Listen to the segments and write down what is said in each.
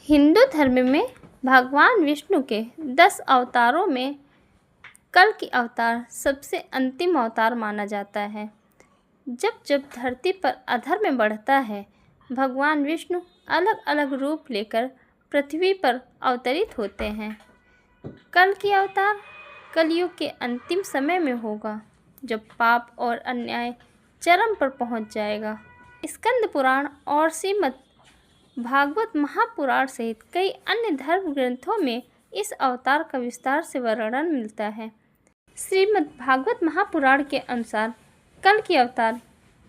हिंदू धर्म में भगवान विष्णु के 10 अवतारों में कल की अवतार सबसे अंतिम अवतार माना जाता है। जब जब धरती पर अधर्म बढ़ता है, भगवान विष्णु अलग अलग रूप लेकर पृथ्वी पर अवतरित होते हैं। कल की अवतार कलयुग के अंतिम समय में होगा, जब पाप और अन्याय चरम पर पहुंच जाएगा। स्कंद पुराण और श्रीमद् भागवत महापुराण सहित कई अन्य धर्म ग्रंथों में इस अवतार का विस्तार से वर्णन मिलता है। श्रीमद् भागवत महापुराण के अनुसार कल की अवतार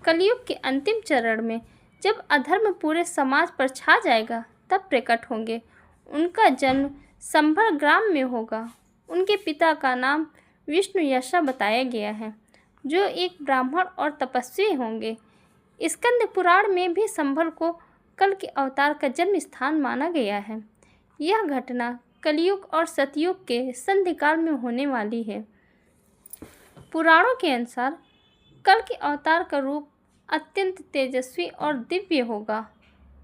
कलयुग के अंतिम चरण में, जब अधर्म पूरे समाज पर छा जाएगा, तब प्रकट होंगे। उनका जन्म संभर ग्राम में होगा। उनके पिता का नाम विष्णु यशा बताया गया है, जो एक ब्राह्मण और तपस्वी होंगे। स्कंद पुराण में भी संभल को कल के अवतार का जन्म स्थान माना गया है। यह घटना कलयुग और सतयुग के संधिकाल में होने वाली है। पुराणों के अनुसार कल के अवतार का रूप अत्यंत तेजस्वी और दिव्य होगा।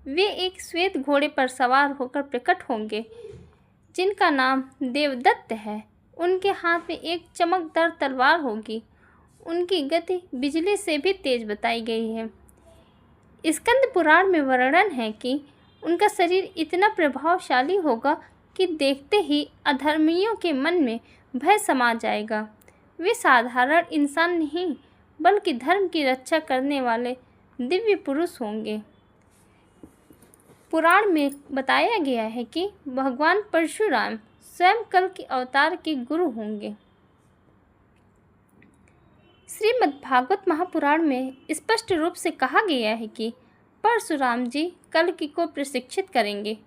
वे एक श्वेत घोड़े पर सवार होकर प्रकट होंगे, जिनका नाम देवदत्त है। उनके हाथ में एक चमकदार तलवार होगी। उनकी गति बिजली से भी तेज बताई गई है। स्कंद पुराण में वर्णन है कि उनका शरीर इतना प्रभावशाली होगा कि देखते ही अधर्मियों के मन में भय समा जाएगा। वे साधारण इंसान नहीं, बल्कि धर्म की रक्षा करने वाले दिव्य पुरुष होंगे। पुराण में बताया गया है कि भगवान परशुराम स्वयं कल के अवतार के गुरु होंगे। श्रीमद् भागवत महापुराण में स्पष्ट रूप से कहा गया है कि परशुराम जी कल्कि को प्रशिक्षित करेंगे।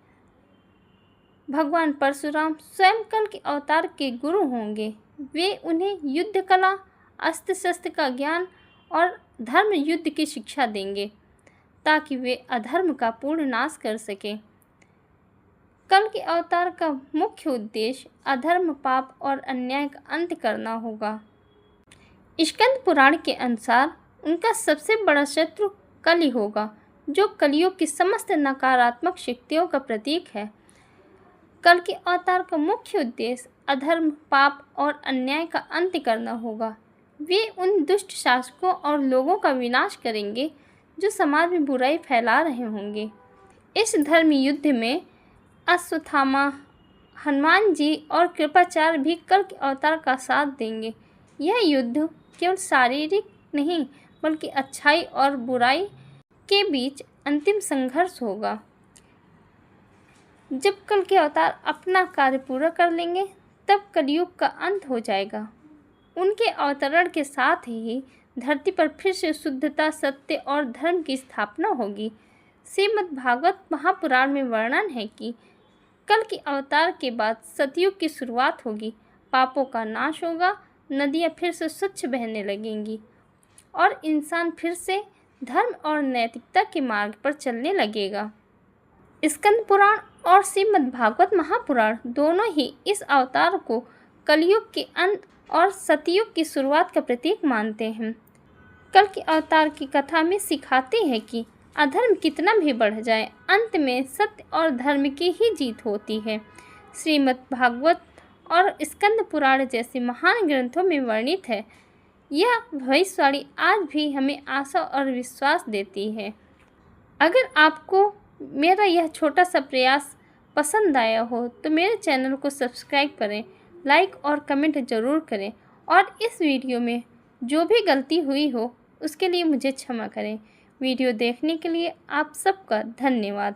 भगवान परशुराम स्वयं कल के अवतार के गुरु होंगे। वे उन्हें युद्ध कला, अस्त्र शस्त्र का ज्ञान और धर्म युद्ध की शिक्षा देंगे, ताकि वे अधर्म का पूर्ण नाश कर सकें। कल के अवतार का मुख्य उद्देश्य अधर्म, पाप और अन्याय का अंत करना होगा। स्कंद पुराण के अनुसार उनका सबसे बड़ा शत्रु कल ही होगा, जो कलयुग की समस्त नकारात्मक शक्तियों का प्रतीक है। कल के अवतार का मुख्य उद्देश्य अधर्म, पाप और अन्याय का अंत करना होगा। वे उन दुष्ट शासकों और लोगों का विनाश करेंगे, जो समाज में बुराई फैला रहे होंगे। इस धर्म युद्ध में अश्वत्थामा, हनुमान जी और कृपाचार्य भी कल के अवतार का साथ देंगे। यह युद्ध केवल शारीरिक नहीं, बल्कि अच्छाई और बुराई के बीच अंतिम संघर्ष होगा। जब कल के अवतार अपना कार्य पूरा कर लेंगे, तब कलयुग का अंत हो जाएगा। उनके अवतरण के साथ ही धरती पर फिर से शुद्धता, सत्य और धर्म की स्थापना होगी। श्रीमद् भागवत महापुराण में वर्णन है कि कल के अवतार के बाद सतयुग की शुरुआत होगी। पापों का नाश होगा, नदियाँ फिर से स्वच्छ बहने लगेंगी और इंसान फिर से धर्म और नैतिकता के मार्ग पर चलने लगेगा। स्कंद पुराण और श्रीमद् भागवत महापुराण दोनों ही इस अवतार को कलयुग के अंत और सतयुग की शुरुआत का प्रतीक मानते हैं। कल के अवतार की कथा में सिखाते हैं कि अधर्म कितना भी बढ़ जाए, अंत में सत्य और धर्म की ही जीत होती है। श्रीमद् भागवत और स्कंद पुराण जैसे महान ग्रंथों में वर्णित है। यह भविष्यवाणी आज भी हमें आशा और विश्वास देती है। अगर आपको मेरा यह छोटा सा प्रयास पसंद आया हो, तो मेरे चैनल को सब्सक्राइब करें, लाइक और कमेंट ज़रूर करें, और इस वीडियो में जो भी गलती हुई हो उसके लिए मुझे क्षमा करें। वीडियो देखने के लिए आप सबका धन्यवाद।